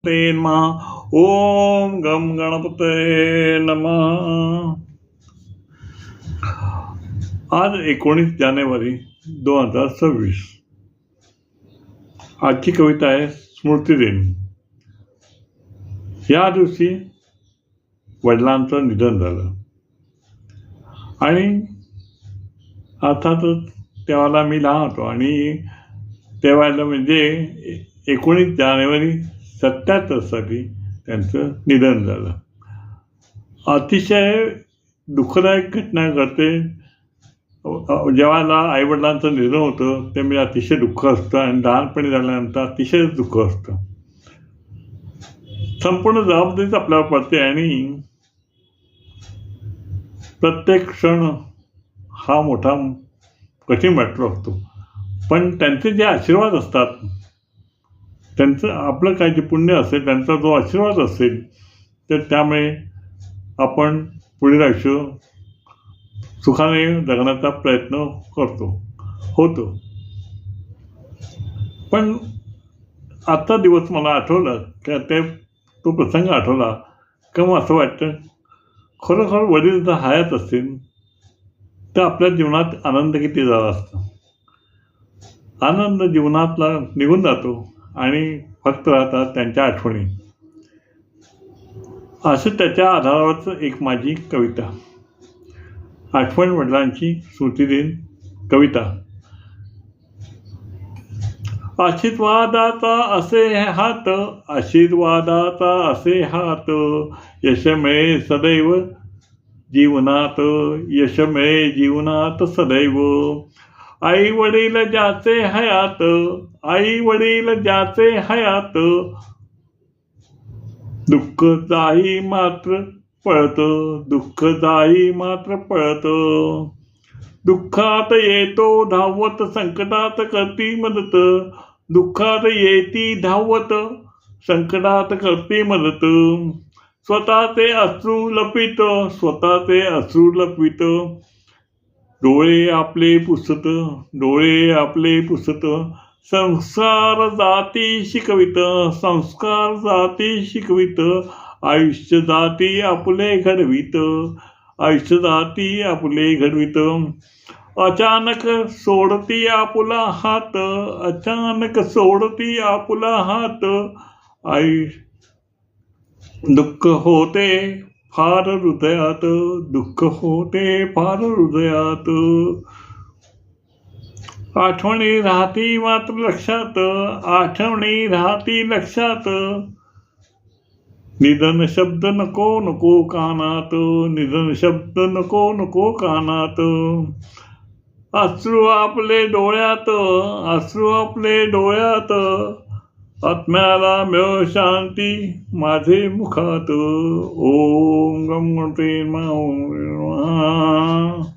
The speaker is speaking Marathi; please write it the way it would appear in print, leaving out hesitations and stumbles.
गणपतये नमः. ओम गम गणपतये नमः. आज 19 जानेवारी 2026. आजची कविता आहे स्मृतिदिन. या दिवशी वडिलांचं निधन झालं आणि अर्थातच तेव्हा मी लहान होतो आणि तेव्हा म्हणजे 19 जानेवारी 77 साली त्यांचं निधन झालं. अतिशय दुःखदायक घटना घडते. जेव्हा आईवडिलांचं निधन होतं ते म्हणजे अतिशय दुःख असतं आणि लहानपणी झाल्यानंतर अतिशय दुःख असतं. संपूर्ण जबाबदारीच आपल्यावर पडते आणि प्रत्येक क्षण हा मोठा कठीण वाटतो असतो. पण त्यांचे जे आशीर्वाद असतात, त्यांचं आपलं काय जे पुण्य असेल, त्यांचा जो आशीर्वाद असेल, तर त्यामुळे आपण पुढील आयुष्य सुखाने जगण्याचा प्रयत्न होतो. पण आजचा दिवस मला आठवला की तो प्रसंग आठवला का मग असं वाटतं खरोखर वडील जर हयात असतील तर आपल्या जीवनात आनंद किती झाला असता. आनंद जीवनातला निघून जातो आणि फक्त राहतात त्यांच्या आठवणी. असं त्याच्या आधारावरच एक माझी कविता, आठवण वडिलांची स्मृतिदिन कविता. आशीर्वादाचा असे हात, आशीर्वादाचा असे हात, यश मिळे सदैव जीवनात, यश मिळे जीवनात सदैव. आई वडील ज्याचे हयात, आई वडील ज्याचे हयात, दुःख जाई मात्र पळत, दुःख जाई मात्र पळत. दुःखात येतो धावत, संकटात करती मदत, दुःखात येती धावत, संकटात करती मदत. स्वतःचे अश्रू लपित, स्वतःचे अश्रू लपित, डोळे आपले पुसत, डोळे आपले पुसत. संस्कार जाती शिकवित, संस्कार जाती शिकवित, आयुष्य जाती आपले घडवित, आयुष्य जाती आपले घडवित. अचानक सोडती आपुला हात, अचानक सोडती आपुला हात, दुःख होते फार हृदयात, दुःख होते फार हृदयात. आठवणी राहती मात्र लक्षात, आठवणी राहती लक्षात. निधन शब्द नको नको कानात, निधन शब्द नको नको कानात. अश्रू आपले डोळ्यात, अश्रू आपले डोळ्यात, आत्म्याला मिळो शांती माझे मुखात. ओम गम गणपतये नमः.